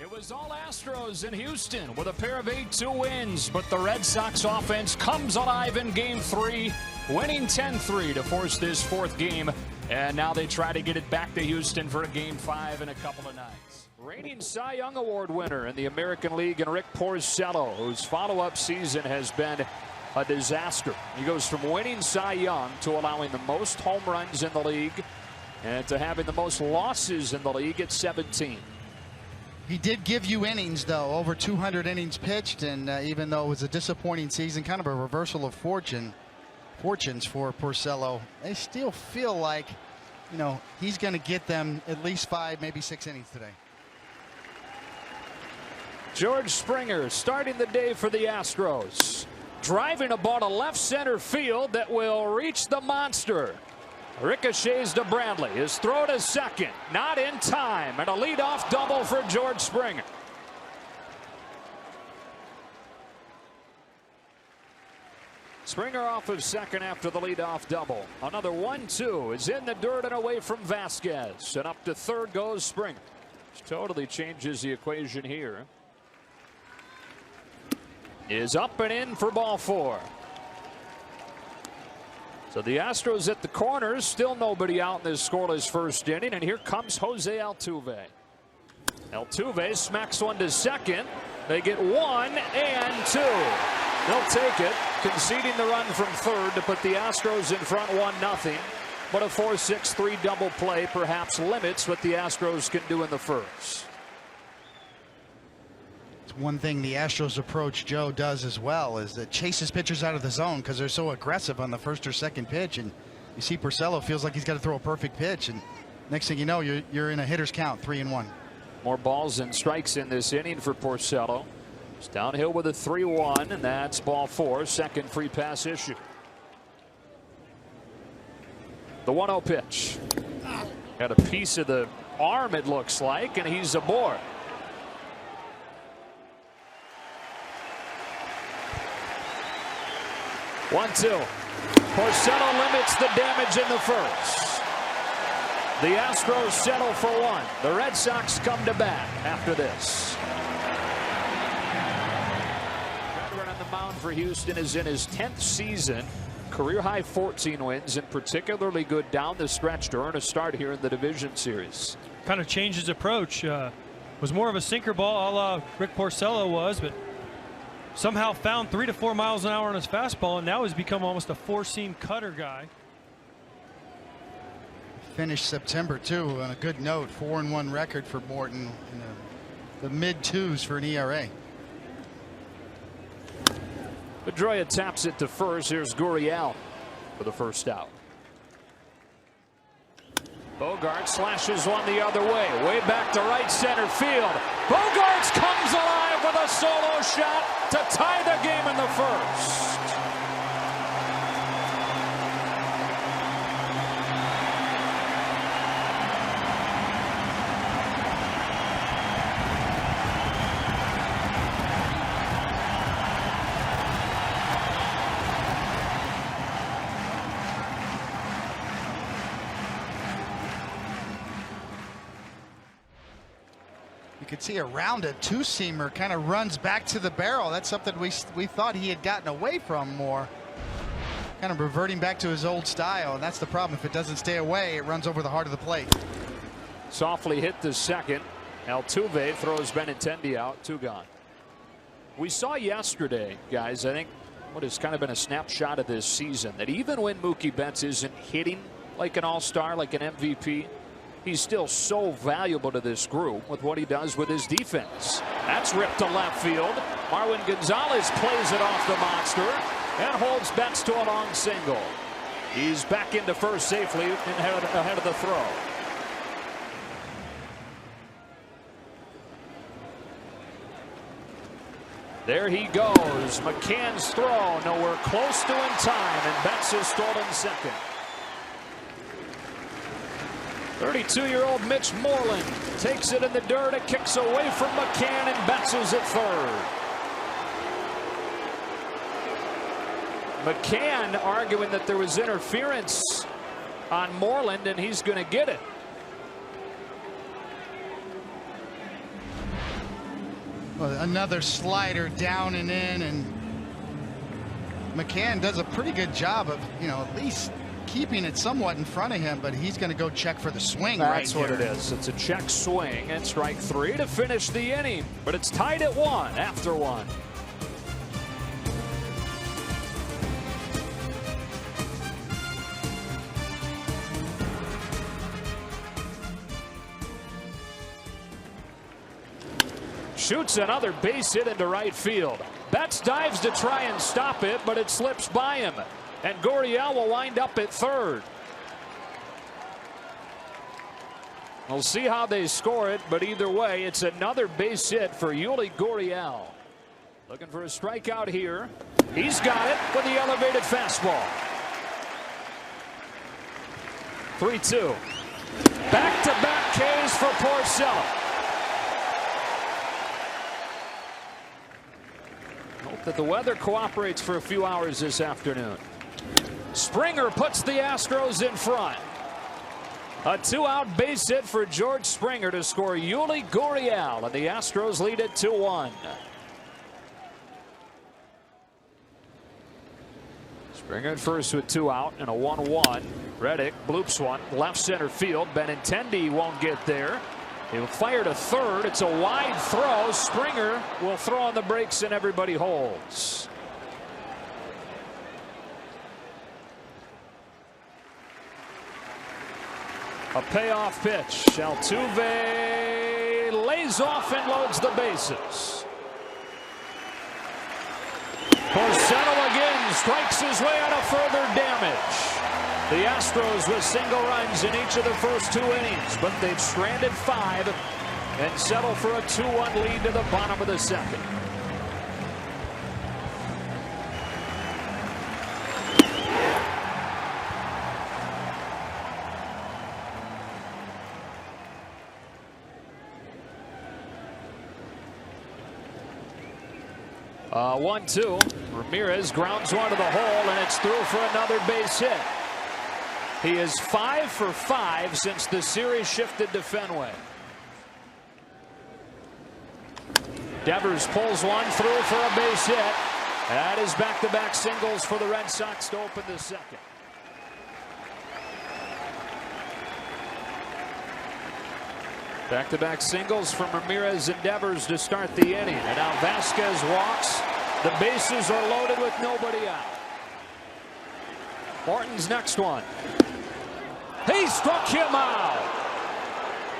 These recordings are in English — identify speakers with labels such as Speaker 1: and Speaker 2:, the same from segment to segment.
Speaker 1: It was all Astros in Houston with a pair of 8-2 wins, but the Red Sox offense comes alive in Game 3, winning 10-3 to force this fourth game, and now they try to get it back to Houston for a Game 5 in a couple of nights. Reigning Cy Young Award winner in the American League, and Rick Porcello, whose follow-up season has been a disaster. He goes from winning Cy Young to allowing the most home runs in the league and to having the most losses in the league at 17.
Speaker 2: He did give you innings, though, over 200 innings pitched, and even though it was a disappointing season, kind of a reversal of fortunes for Porcello, they still feel like, you know, he's going to get them at least 5, maybe 6 innings today.
Speaker 1: George Springer starting the day for the Astros, driving a ball to left center field that will reach the monster. Ricochets to Bradley. His throw to second. Not in time. And a leadoff double for George Springer. Springer off of second after the leadoff double. Another 1-2 is in the dirt and away from Vasquez. And up to third goes Springer. Which totally changes the equation here. Is up and in for ball 4. So the Astros at the corners, still nobody out in this scoreless first inning, and here comes Jose Altuve. Altuve smacks one to second. They get 1 and 2. They'll take it, conceding the run from third to put the Astros in front 1-0. But a 4-6-3 double play perhaps limits what the Astros can do in the first.
Speaker 2: One thing the Astros approach, Joe, does as well is that chases pitchers out of the zone because they're so aggressive on the first or second pitch, and you see Porcello feels like he's got to throw a perfect pitch, and next thing you know, you're in a hitter's count, 3-1.
Speaker 1: More balls and strikes in this inning for Porcello. It's downhill with a 3-1, and that's ball 4, second free pass issue. The 1-0 pitch. Got a piece of the arm, it looks like, and he's aboard. 1-2. Porcello limits the damage in the first. The Astros settle for 1. The Red Sox come to bat after this. Veteran on the mound for Houston is in his 10th season. Career high 14 wins, and particularly good down the stretch to earn a start here in the division series.
Speaker 3: Kind of changed his approach. Was more of a sinker ball a la Rick Porcello was, but somehow found 3 to 4 miles an hour on his fastball, and now he's become almost a 4-seam cutter guy.
Speaker 2: Finished September too on a good note, 4-1 record for Morton, in the mid-2s for an ERA.
Speaker 1: Pedroia taps it to first. Here's Gurriel for the first out. Bogart slashes one the other way back to right center field. Bogarts comes alive with a solo shot to tie the game in the first.
Speaker 2: You could see a rounded 2-seamer kind of runs back to the barrel. That's something we thought he had gotten away from more. Kind of reverting back to his old style, and that's the problem. If it doesn't stay away, it runs over the heart of the plate.
Speaker 1: Softly hit the second. Altuve throws Benintendi out, 2 gone. We saw yesterday, guys, I think what has kind of been a snapshot of this season, that even when Mookie Betts isn't hitting like an all-star, like an MVP, he's still so valuable to this group with what he does with his defense. That's ripped to left field. Marwin Gonzalez plays it off the monster and holds Betts to a long single. He's back into first safely and ahead of the throw. There he goes. McCann's throw nowhere close to in time, and Betts is stolen second. 32-year-old Mitch Moreland takes it in the dirt. It kicks away from McCann, and Betts is at third. McCann arguing that there was interference on Moreland, and he's going to get it.
Speaker 2: Well, another slider down and in, and McCann does a pretty good job of, at least keeping it somewhat in front of him, but he's going to go check for the swing.
Speaker 1: That's
Speaker 2: right
Speaker 1: what
Speaker 2: here.
Speaker 1: it is. It's a check swing and strike 3 to finish the inning, but it's tied at 1 after 1. Shoots another base hit into right field. Betts dives to try and stop it, but it slips by him. And Gurriel will wind up at third. We'll see how they score it, but either way, it's another base hit for Yuli Gurriel. Looking for a strikeout here. He's got it with the elevated fastball. 3-2. Back-to-back Ks for Porcello. Hope that the weather cooperates for a few hours this afternoon. Springer puts the Astros in front. A 2-out base hit for George Springer to score Yuli Gurriel, and the Astros lead it 2-1. Springer at first with 2 out and a 1-1. Reddick bloops one left center field. Benintendi won't get there. He'll fire to third. It's a wide throw. Springer will throw on the brakes and everybody holds. A payoff pitch. Altuve lays off and loads the bases. Porcello again strikes his way out of further damage. The Astros with single runs in each of the first 2 innings, but they've stranded 5 and settle for a 2-1 lead to the bottom of the second. 1-2. Ramirez grounds one to the hole, and it's through for another base hit. He is 5 for 5 since the series shifted to Fenway. Devers pulls one through for a base hit. That is back-to-back singles for the Red Sox to open the second. Back-to-back singles from Ramirez and Devers to start the inning. And now Vasquez walks. The bases are loaded with nobody out. Morton's next one. He struck him out.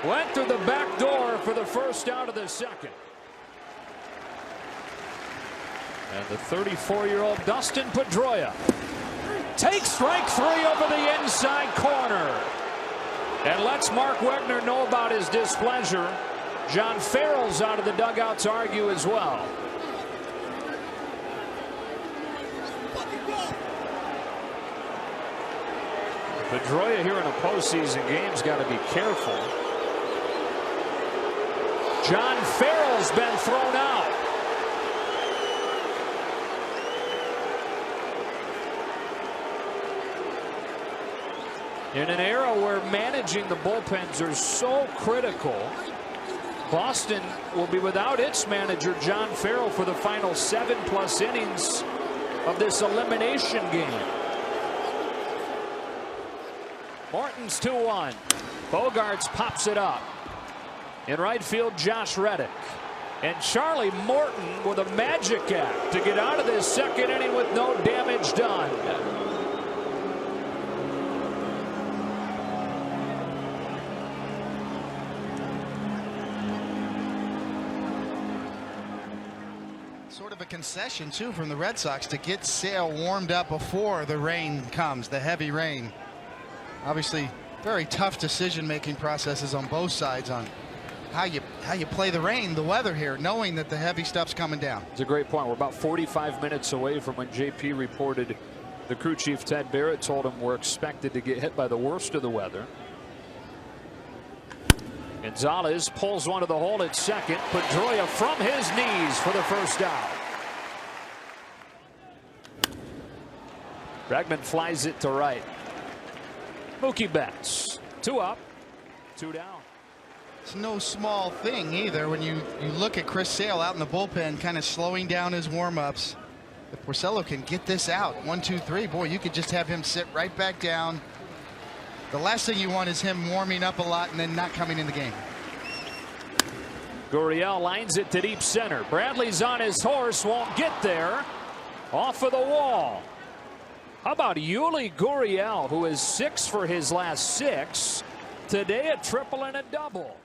Speaker 1: Went through the back door for the first out of the second. And the 34-year-old Dustin Pedroia takes strike 3 over the inside corner. And lets Mark Wegner know about his displeasure. John Farrell's out of the dugout to argue as well. Pedroia here in a postseason game's got to be careful. John Farrell's been thrown out. In an era where managing the bullpens are so critical, Boston will be without its manager John Farrell for the final 7+ innings of this elimination game. Morton's 2-1. Bogarts pops it up. In right field, Josh Reddick. And Charlie Morton with a magic act to get out of this second inning with no damage done.
Speaker 2: Sort of a concession, too, from the Red Sox to get Sale warmed up before the rain comes, the heavy rain. Obviously, very tough decision-making processes on both sides on how you play the rain, the weather here, knowing that the heavy stuff's coming down.
Speaker 1: It's a great point. We're about 45 minutes away from when JP reported the crew chief Ted Barrett told him we're expected to get hit by the worst of the weather. Gonzalez pulls one to the hole at second. Pedroia from his knees for the first out. Bregman flies it to right. Mookie Betts, 2 up, 2 down.
Speaker 2: It's no small thing either when you look at Chris Sale out in the bullpen, kind of slowing down his warm-ups. If Porcello can get this out, 1, 2, 3, boy, you could just have him sit right back down. The last thing you want is him warming up a lot and then not coming in the game.
Speaker 1: Gurriel lines it to deep center. Bradley's on his horse, won't get there. Off of the wall. How about Yuli Gurriel, who is 6 for his last 6. Today a triple and a double.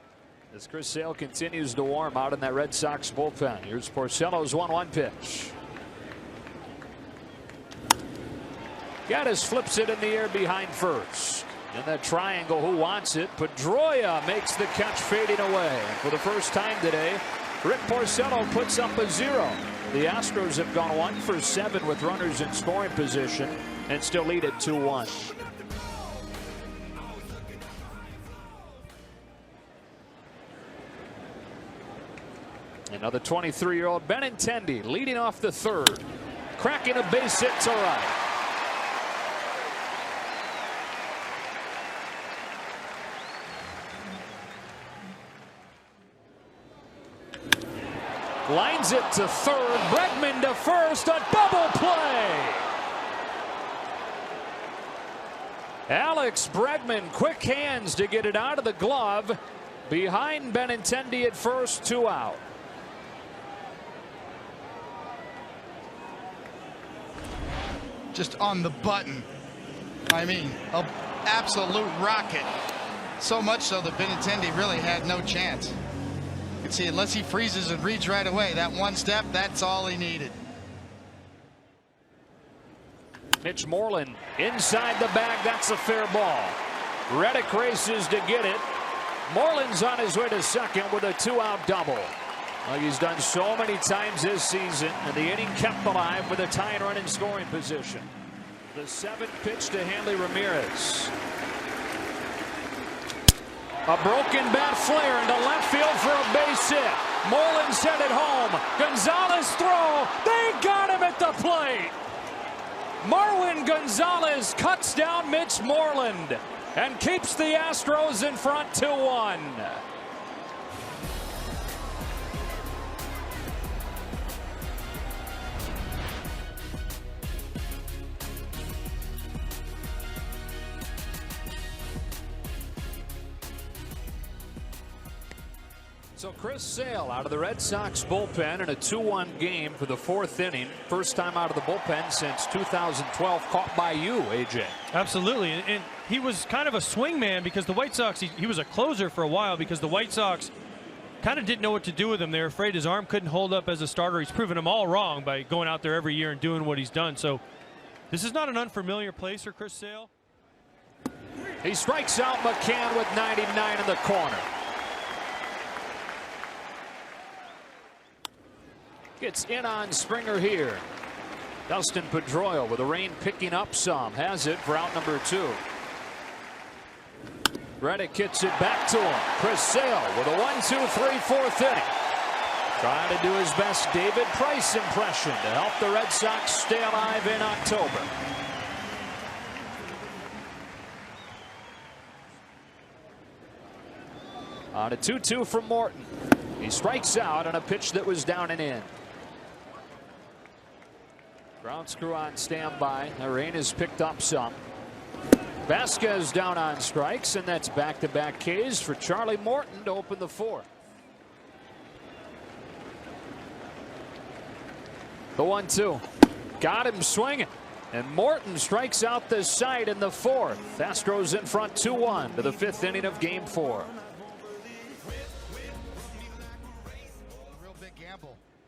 Speaker 1: As Chris Sale continues to warm out in that Red Sox bullpen. Here's Porcello's 1-1 pitch. Gaddis flips it in the air behind first. In that triangle, who wants it? Pedroia makes the catch, fading away. And for the first time today, Rick Porcello puts up a 0. The Astros have gone 1 for 7 with runners in scoring position and still lead at 2-1. Another 23-year-old Benintendi leading off the third. Cracking a base hit to right. Lines it to third. Bregman to first. A double play. Alex Bregman, quick hands to get it out of the glove. Behind Benintendi at first, 2 out.
Speaker 2: Just on the button. I mean, an absolute rocket. So much so that Benintendi really had no chance. You can see, unless he freezes and reads right away, that one step, that's all he needed.
Speaker 1: Mitch Moreland inside the bag. That's a fair ball. Reddick races to get it. Moreland's on his way to second with a 2-out double. Like he's done so many times this season, and the inning kept alive with a tying run in scoring position. The 7th pitch to Hanley Ramirez. A broken bat flare into left field for a base hit. Moreland sent it home. Gonzalez throw. They got him at the plate. Marwin Gonzalez cuts down Mitch Moreland and keeps the Astros in front 2-1. So Chris Sale out of the Red Sox bullpen in a 2-1 game for the 4th inning. First time out of the bullpen since 2012. Caught by you, AJ.
Speaker 3: Absolutely. And he was kind of a swing man because the White Sox, he was a closer for a while because the White Sox kind of didn't know what to do with him. They were afraid his arm couldn't hold up as a starter. He's proven them all wrong by going out there every year and doing what he's done. So this is not an unfamiliar place for Chris Sale.
Speaker 1: He strikes out McCann with 99 in the corner. Gets in on Springer here. Dustin Pedroia with the rain picking up some. Has it for out number 2. Reddick gets it back to him. Chris Sale with a 1-2-3 4th inning. Trying to do his best David Price impression to help the Red Sox stay alive in October. On a 2-2 from Morton. He strikes out on a pitch that was down and in. Ground screw on standby. The rain has picked up some. Vasquez down on strikes, and that's back-to-back Ks for Charlie Morton to open the 4th. The 1-2. Got him swinging. And Morton strikes out the side in the 4th. Astros in front 2-1 to the 5th inning of Game 4.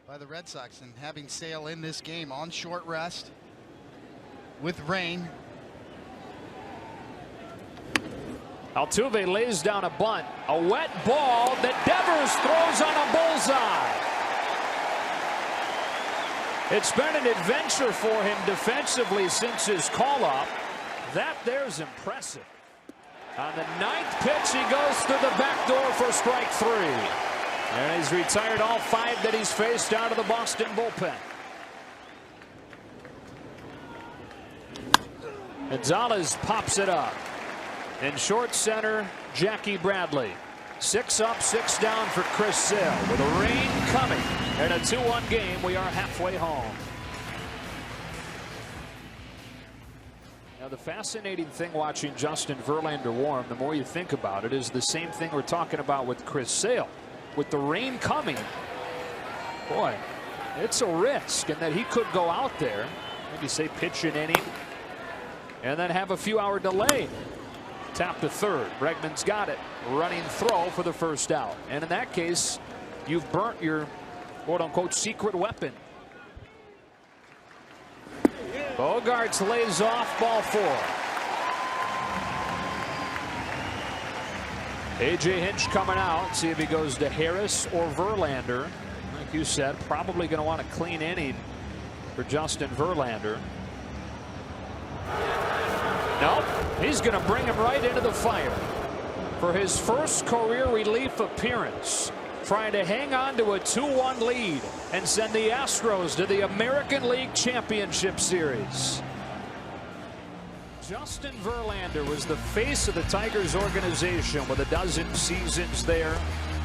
Speaker 2: By the Red Sox, and having Sale in this game on short rest with rain.
Speaker 1: Altuve lays down a bunt. A wet ball that Devers throws on a bullseye. It's been an adventure for him defensively since his call-up. That there's impressive. On the 9th pitch, he goes through the back door for strike 3. And he's retired all 5 that he's faced out of the Boston bullpen. Gonzalez pops it up. In short center, Jackie Bradley. 6 up, 6 down for Chris Sale. With the rain coming in a 2-1 game, we are halfway home. Now, the fascinating thing watching Justin Verlander warm, the more you think about it, is the same thing we're talking about with Chris Sale. With the rain coming, boy, it's a risk, and that he could go out there, maybe say pitch an inning, and then have a few-hour delay. Tap to third. Bregman's got it. Running throw for the first out. And in that case, you've burnt your quote-unquote secret weapon. Bogarts lays off, ball 4. A.J. Hinch coming out. See if he goes to Harris or Verlander. Like you said, probably going to want a clean inning for Justin Verlander. Nope, he's going to bring him right into the fire for his first career relief appearance, trying to hang on to a 2-1 lead and send the Astros to the American League Championship Series. Justin Verlander was the face of the Tigers organization with a dozen seasons there.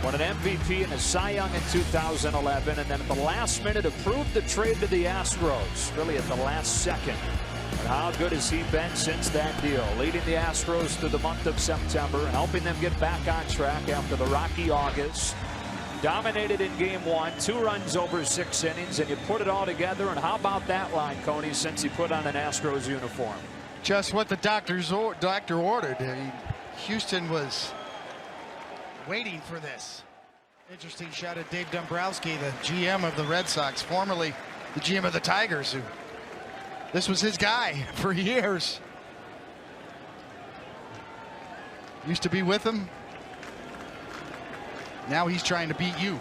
Speaker 1: Won an MVP and a Cy Young in 2011, and then at the last minute approved the trade to the Astros, really at the last second. And how good has he been since that deal, leading the Astros through the month of September, helping them get back on track after the rocky August. Dominated in game 1, 2 runs over 6 innings, and you put it all together. And how about that line, Coney, since he put on an Astros uniform?
Speaker 2: Just what the doctor ordered. Houston was waiting for this. Interesting shot at Dave Dombrowski, the GM of the Red Sox, formerly the GM of the Tigers, who this was his guy for years. Used to be with him. Now he's trying to beat you.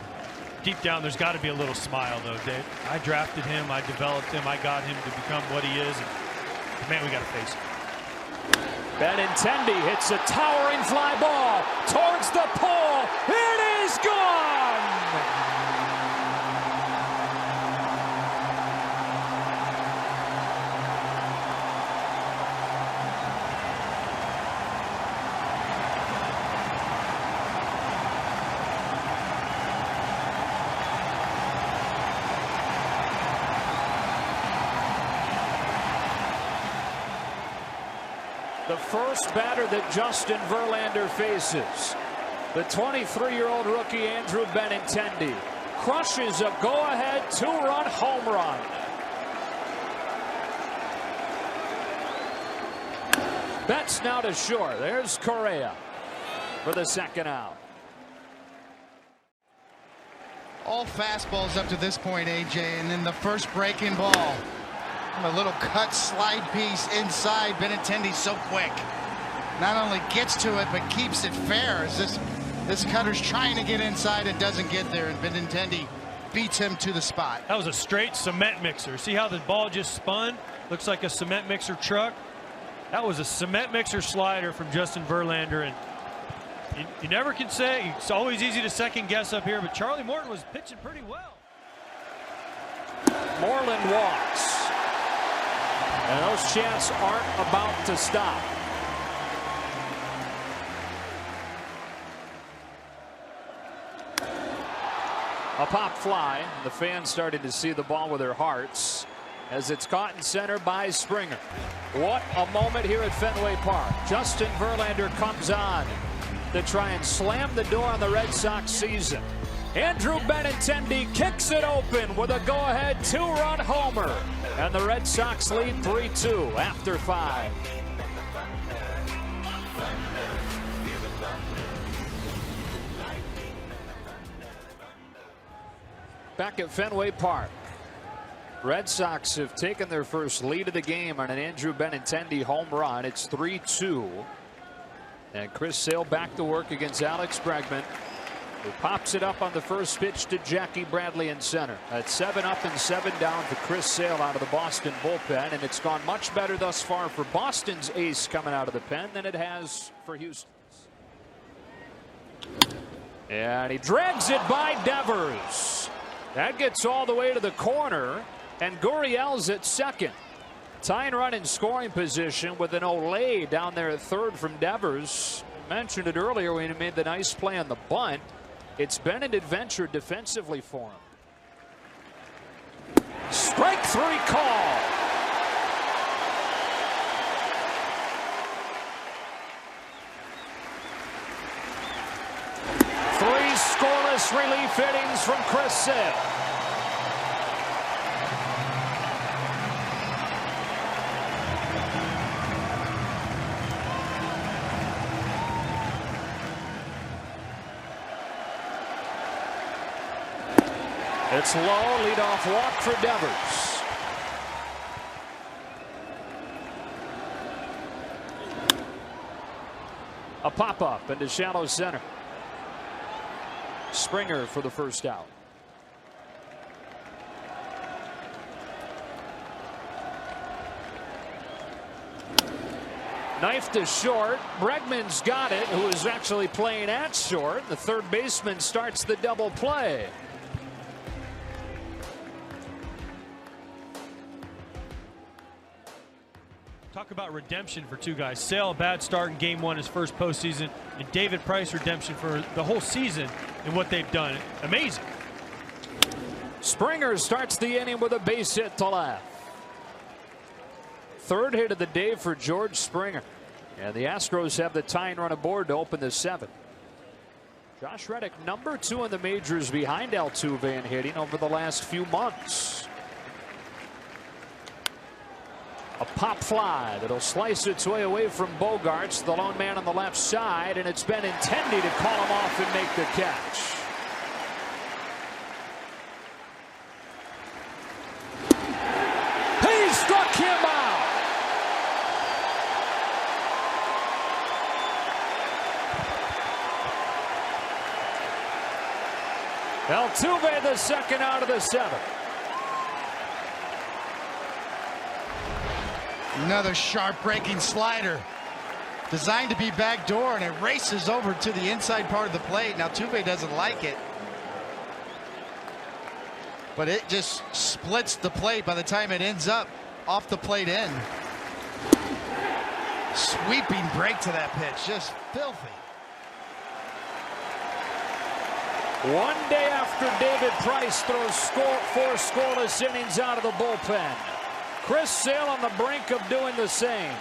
Speaker 3: Deep down, there's got to be a little smile, though, Dave. I drafted him. I developed him. I got him to become what he is. And, man, we got to face him.
Speaker 1: Benintendi hits a towering fly ball towards the pole. It is gone! The first batter that Justin Verlander faces, the 23-year-old rookie Andrew Benintendi, crushes a go-ahead 2-run home run. Betts now to short. There's Correa for the second out.
Speaker 2: All fastballs up to this point, AJ, and then the first breaking ball. A little cut slide piece inside. Benintendi's so quick. Not only gets to it, but keeps it fair. As this cutter's trying to get inside and doesn't get there, and Benintendi beats him to the spot.
Speaker 3: That was a straight cement mixer. See how the ball just spun? Looks like a cement mixer truck. That was a cement mixer slider from Justin Verlander, and you never can say. It's always easy to second guess up here, but Charlie Morton was pitching pretty well.
Speaker 1: Moreland walks. And those chants aren't about to stop. A pop fly. The fans started to see the ball with their hearts as it's caught in center by Springer. What a moment here at Fenway Park. Justin Verlander comes on to try and slam the door on the Red Sox season. Andrew Benintendi kicks it open with a go-ahead 2-run homer. And the Red Sox lead 3-2 after 5. Back at Fenway Park, Red Sox have taken their first lead of the game on an Andrew Benintendi home run. It's 3-2. And Chris Sale back to work against Alex Bregman, who pops it up on the first pitch to Jackie Bradley in center. At 7 up and 7 down for Chris Sale out of the Boston bullpen, and it's gone much better thus far for Boston's ace coming out of the pen than it has for Houston's. And he drags it by Devers. That gets all the way to the corner, and Gurriel's at second. Tying run in scoring position with an Olay down there at third from Devers. mentioned it earlier when he made the nice play on the bunt. It's been an adventure defensively for him. Strike 3 call. Three scoreless relief innings from Chris Sale. It's low, leadoff walk for Devers. A pop-up into shallow center. Springer for the first out. Knife to short. Bregman's got it, who is actually playing at short. The third baseman starts the double play.
Speaker 3: Talk about redemption for two guys. Sale, a bad start in game 1, his first postseason, and David Price, redemption for the whole season and what they've done. Amazing.
Speaker 1: Springer starts the inning with a base hit to left. Third hit of the day for George Springer. And the Astros have the tying run aboard to open the 7th. Josh Reddick, number 2 in the majors behind Altuve in hitting over the last few months. A pop fly that'll slice its way away from Bogarts, the lone man on the left side, and it's Benintendi to call him off and make the catch. He struck him out. Altuve, the second out of the 7th.
Speaker 2: Another sharp breaking slider designed to be backdoor, and it races over to the inside part of the plate. Now Altuve doesn't like it, but it just splits the plate by the time it ends up off the plate end. Sweeping break to that pitch, just filthy.
Speaker 1: One day after David Price throws 4 scoreless innings out of the bullpen, Chris Sale on the brink of doing the same.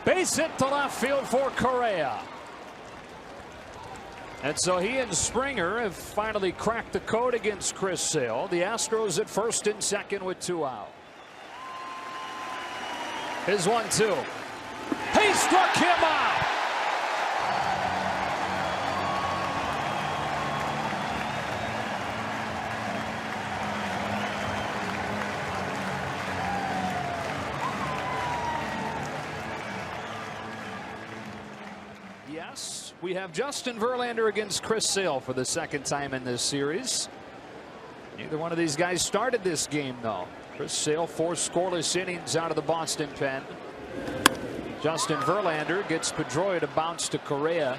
Speaker 1: Base hit to left field for Correa. And so he and Springer have finally cracked the code against Chris Sale. The Astros at first and second with 2 out. His 1-2. He struck him out. Yes, we have Justin Verlander against Chris Sale for the second time in this series. Neither one of these guys started this game, though. Chris Sale 4 scoreless innings out of the Boston pen. Justin Verlander gets Pedroia to bounce to Correa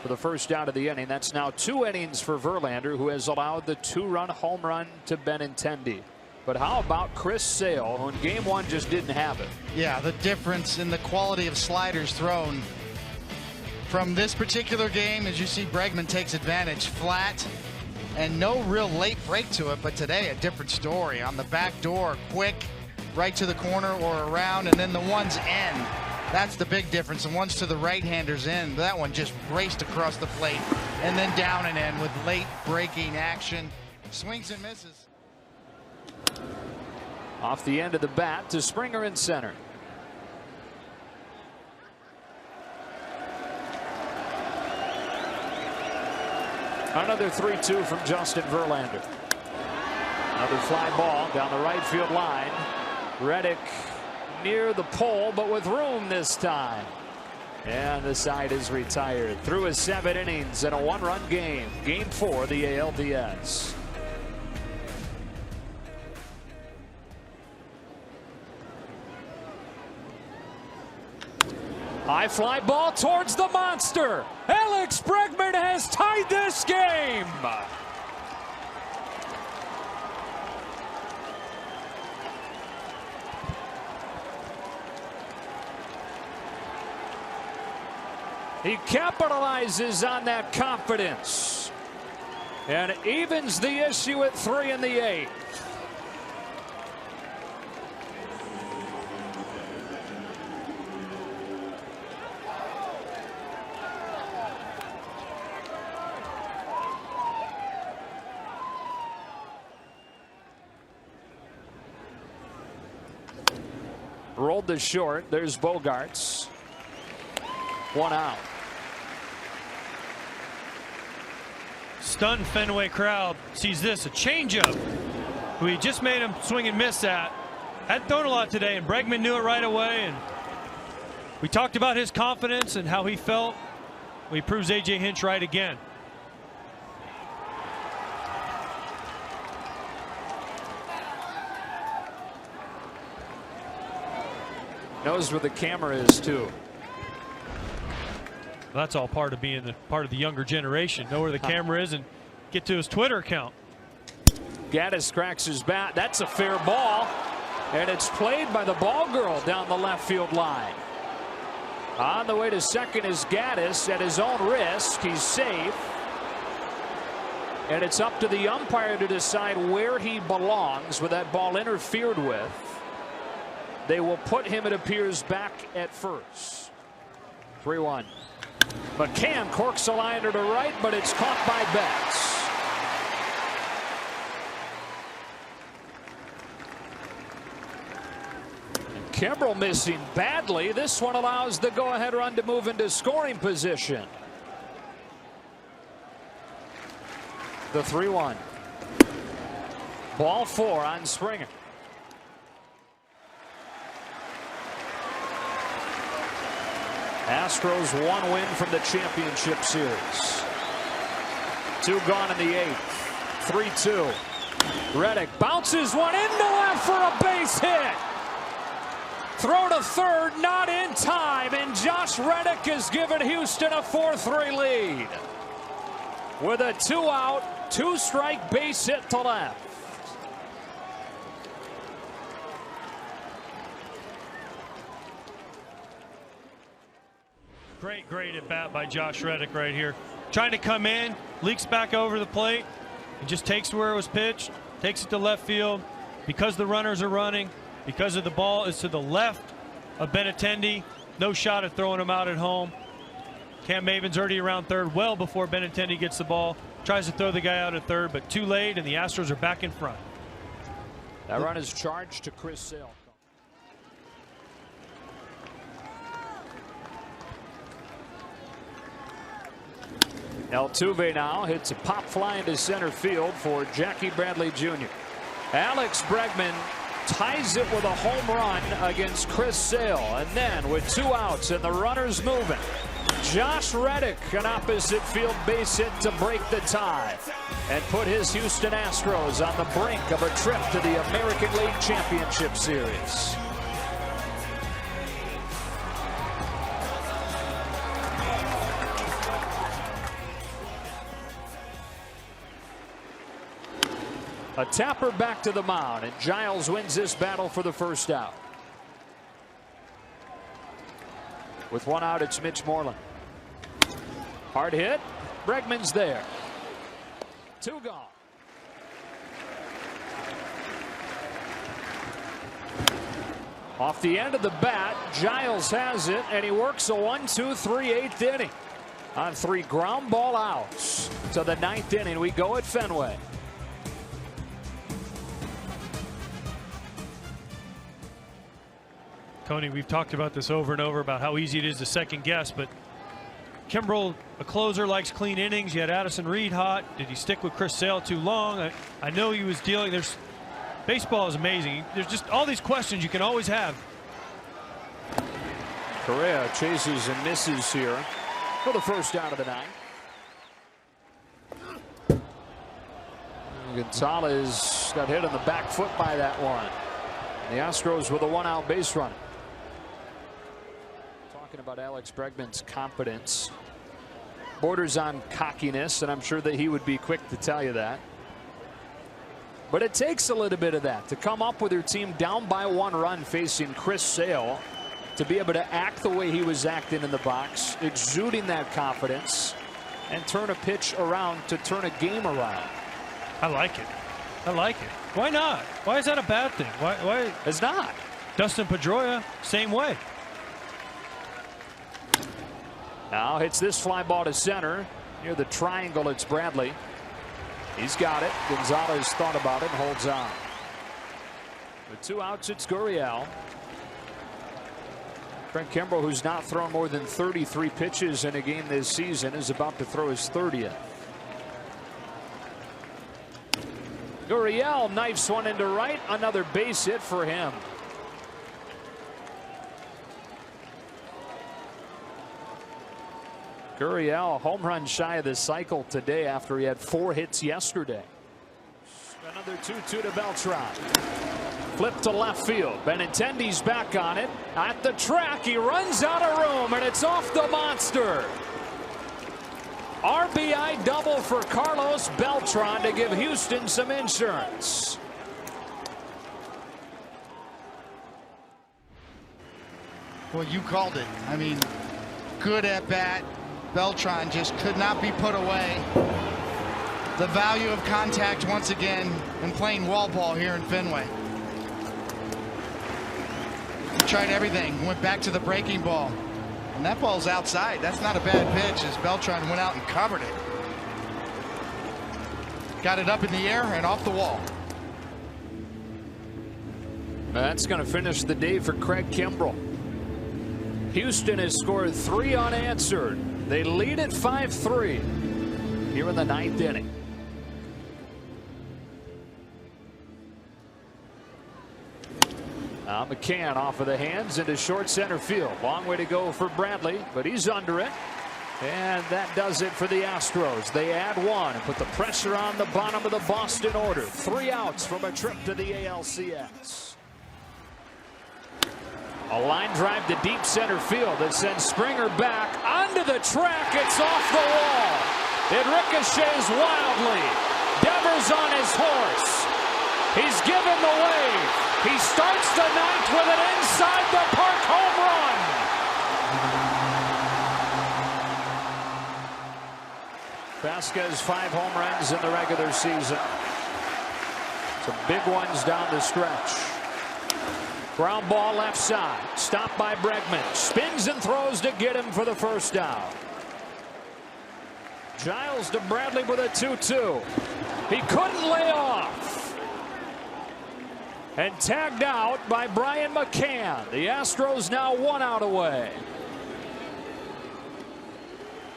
Speaker 1: for the first out of the inning. That's now 2 innings for Verlander, who has allowed the 2-run home run to Benintendi. But how about Chris Sale, who in game 1 just didn't have it?
Speaker 2: Yeah, the difference in the quality of sliders thrown from this particular game, as you see, Bregman takes advantage. Flat and no real late break to it, but today a different story. On the back door, quick, right to the corner or around, and then the one's end. That's the big difference. The one's to the right-hander's end. That one just raced across the plate and then down and in with late breaking action. Swings and misses.
Speaker 1: Off the end of the bat to Springer in center. Another 3-2 from Justin Verlander. Another fly ball down the right field line. Reddick near the pole, but with room this time. And the side is retired. Through his 7 innings in a 1-run game. Game 4, the ALDS. High fly ball towards the monster. Alex Bregman has tied this game. He capitalizes on that confidence and evens the issue at 3 in the 8th. Rolled to short. There's Bogarts. 1 out.
Speaker 3: Stunned Fenway crowd sees this, a changeup. We just made him swing and miss at. Hadn't thrown a lot today, and Bregman knew it right away. And we talked about his confidence and how he felt. He proves A.J. Hinch right again.
Speaker 1: Knows where the camera is too.
Speaker 3: Well, that's all part of being part of the younger generation. Know where the camera is and get to his Twitter account.
Speaker 1: Gaddis cracks his bat. That's a fair ball, and it's played by the ball girl down the left field line. On the way to second is Gaddis at his own risk. He's safe, and it's up to the umpire to decide where he belongs with that ball interfered with. They will put him, it appears, back at first. 3-1. McCann corks a liner to right, but it's caught by Betts. And Kimbrel missing badly. This one allows the go-ahead run to move into scoring position. The 3-1. Ball 4 on Springer. Astros 1 win from the championship series. 2 gone in the 8th. 3-2. Reddick bounces one into left for a base hit. Throw to third, not in time, and Josh Reddick has given Houston a 4-3 lead. With a 2-out, 2-strike base hit to left.
Speaker 3: Great at bat by Josh Reddick right here. Trying to come in, leaks back over the plate, and just takes where it was pitched, takes it to left field. Because the runners are running, because of the ball is to the left of Benintendi, no shot at throwing him out at home. Cam Maven's already around third well before Benintendi gets the ball. Tries to throw the guy out at third, but too late, and the Astros are back in front.
Speaker 1: That run is charged to Chris Sale. Altuve now hits a pop fly into center field for Jackie Bradley Jr. Alex Bregman ties it with a home run against Chris Sale, and then with 2 outs and the runners moving, Josh Reddick, an opposite field base hit to break the tie and put his Houston Astros on the brink of a trip to the American League Championship Series. A tapper back to the mound, and Giles wins this battle for the first out. With 1 out, it's Mitch Moreland. Hard hit. Bregman's there. 2 gone. Off the end of the bat, Giles has it, and he works a 1-2-3 8th inning on 3 ground ball outs. To the 9th inning we go at Fenway.
Speaker 3: Tony, we've talked about this over and over about how easy it is to second guess, but Kimbrel, a closer, likes clean innings. You had Addison Reed hot. Did he stick with Chris Sale too long? I know he was dealing. Baseball is amazing. There's just all these questions you can always have.
Speaker 1: Correa chases and misses here for the first out of the 9th. Gonzalez got hit on the back foot by that one. The Astros with a 1-out base runner. talking about Alex Bregman's confidence. Borders on cockiness, and I'm sure that he would be quick to tell you that. But it takes a little bit of that to come up with your team down by 1 run facing Chris Sale, to be able to act the way he was acting in the box, exuding that confidence, and turn a pitch around to turn a game around.
Speaker 3: I like it. I like it. Why not? Why is that a bad thing? Why?
Speaker 1: It's not.
Speaker 3: Dustin Pedroia, same way.
Speaker 1: Now hits this fly ball to center. Near the triangle, it's Bradley. He's got it. Gonzalez thought about it and holds on. With 2 outs, it's Gurriel. Craig Kimbrell, who's not thrown more than 33 pitches in a game this season, is about to throw his 30th. Gurriel knifes one into right. Another base hit for him. Gurriel, home run shy of the cycle today after he had 4 hits yesterday. Another 2-2 to Beltran. Flip to left field. Benintendi's back on it. At the track, he runs out of room, and it's off the monster. RBI double for Carlos Beltran to give Houston some insurance.
Speaker 2: Well, you called it. I mean, good at bat. Beltran just could not be put away. The value of contact once again in playing wall ball here in Fenway. He tried everything, went back to the breaking ball, and that ball's outside. That's not a bad pitch as Beltran went out and covered it. Got it up in the air and off the wall.
Speaker 1: That's going to finish the day for Craig Kimbrell. Houston has scored 3 unanswered. They lead at 5-3 here in the 9th inning. Now McCann off of the hands into short center field. Long way to go for Bradley, but he's under it. And that does it for the Astros. They add 1 and put the pressure on the bottom of the Boston order. 3 outs from a trip to the ALCS. A line drive to deep center field that sends Springer back onto the track. It's off the wall. It ricochets wildly. Devers on his horse. He's given the wave. He starts the 9th with an inside the park home run. Vasquez 5 home runs in the regular season. Some big ones down the stretch. Ground ball left side. Stopped by Bregman. Spins and throws to get him for the first down. Giles to Bradley with a 2-2. He couldn't lay off. And tagged out by Brian McCann. The Astros now 1 out away.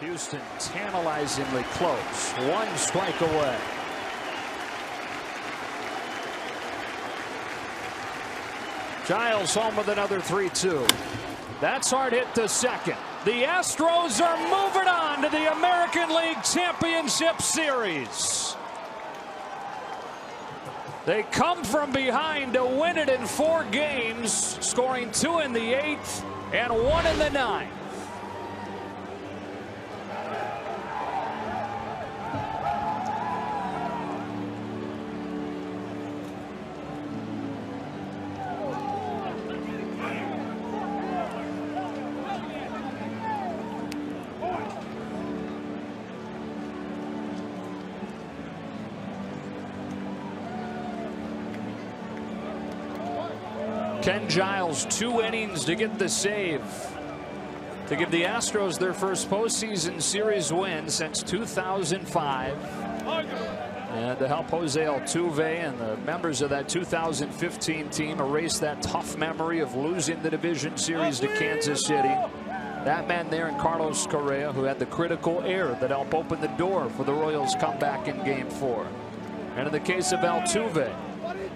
Speaker 1: Houston tantalizingly close. 1 strike away. Giles home with another 3-2. That's hard hit to second. The Astros are moving on to the American League Championship Series. They come from behind to win it in 4 games, scoring 2 in the 8th and 1 in the 9th. Ken Giles 2 innings to get the save to give the Astros their first postseason series win since 2005, and to help Jose Altuve and the members of that 2015 team erase that tough memory of losing the division series to Kansas City. That man there in Carlos Correa, who had the critical error that helped open the door for the Royals' comeback in Game 4. And in the case of Altuve,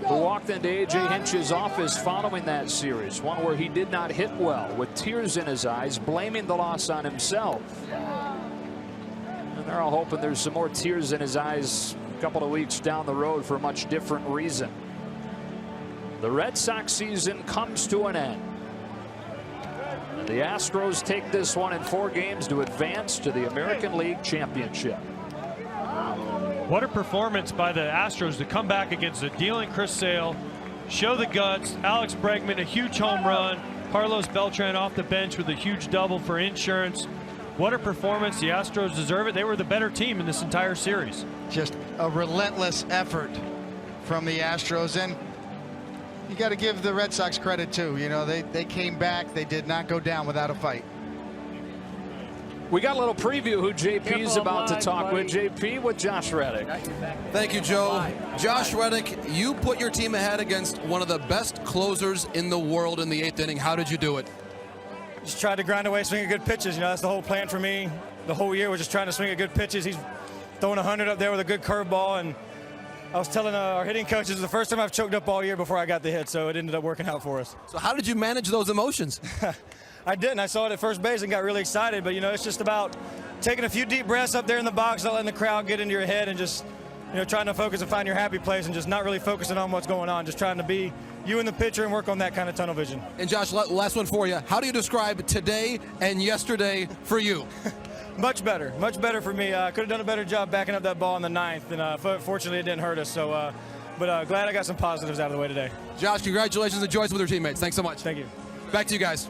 Speaker 1: who walked into A.J. Hinch's office following that series, one where he did not hit well, with tears in his eyes, blaming the loss on himself. And they're all hoping there's some more tears in his eyes a couple of weeks down the road for a much different reason. The Red Sox season comes to an end. The Astros take this one in 4 games to advance to the American League Championship.
Speaker 3: What a performance by the Astros to come back against a dealing Chris Sale, show the guts. Alex Bregman, a huge home run. Carlos Beltran off the bench with a huge double for insurance. What a performance. The Astros deserve it. They were the better team in this entire series.
Speaker 2: Just a relentless effort from the Astros, and you got to give the Red Sox credit too. You know, they came back. They did not go down without a fight.
Speaker 1: We got a little preview who JP's about to talk with. JP with Josh Reddick.
Speaker 4: Thank you, Joe. Josh Reddick, you put your team ahead against one of the best closers in the world in the 8th inning. How did you do it?
Speaker 5: Just tried to grind away, swinging good pitches. You know, that's the whole plan for me. The whole year was just trying to swing at good pitches. He's throwing 100 up there with a good curveball, and I was telling our hitting coaches, it's the first time I've choked up all year before I got the hit, so it ended up working out for us.
Speaker 4: So how did you manage those emotions?
Speaker 5: I didn't. I saw it at first base and got really excited, but, you know, it's just about taking a few deep breaths up there in the box, not letting the crowd get into your head, and just, you know, trying to focus and find your happy place and just not really focusing on what's going on, just trying to be you and the pitcher and work on that kind of tunnel vision.
Speaker 4: And, Josh, last one for you. How do you describe today and yesterday for you?
Speaker 5: Much better for me. I could have done a better job backing up that ball in the 9th, and fortunately it didn't hurt us. So, but glad I got some positives out of the way today.
Speaker 4: Josh, congratulations and joys with your teammates. Thanks so much.
Speaker 5: Thank you.
Speaker 4: Back to you guys.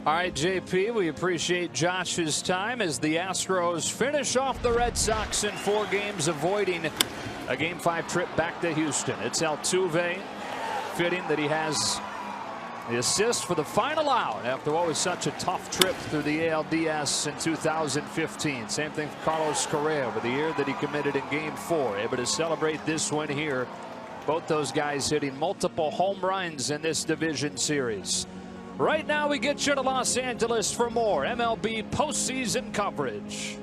Speaker 1: All right, JP, we appreciate Josh's time as the Astros finish off the Red Sox in 4 games, avoiding a Game 5 trip back to Houston. It's Altuve. Fitting that he has the assist for the final out after what was such a tough trip through the ALDS in 2015. Same thing for Carlos Correa with the year that he committed in Game 4. Able to celebrate this win here. Both those guys hitting multiple home runs in this division series. Right now we get you to Los Angeles for more MLB postseason coverage.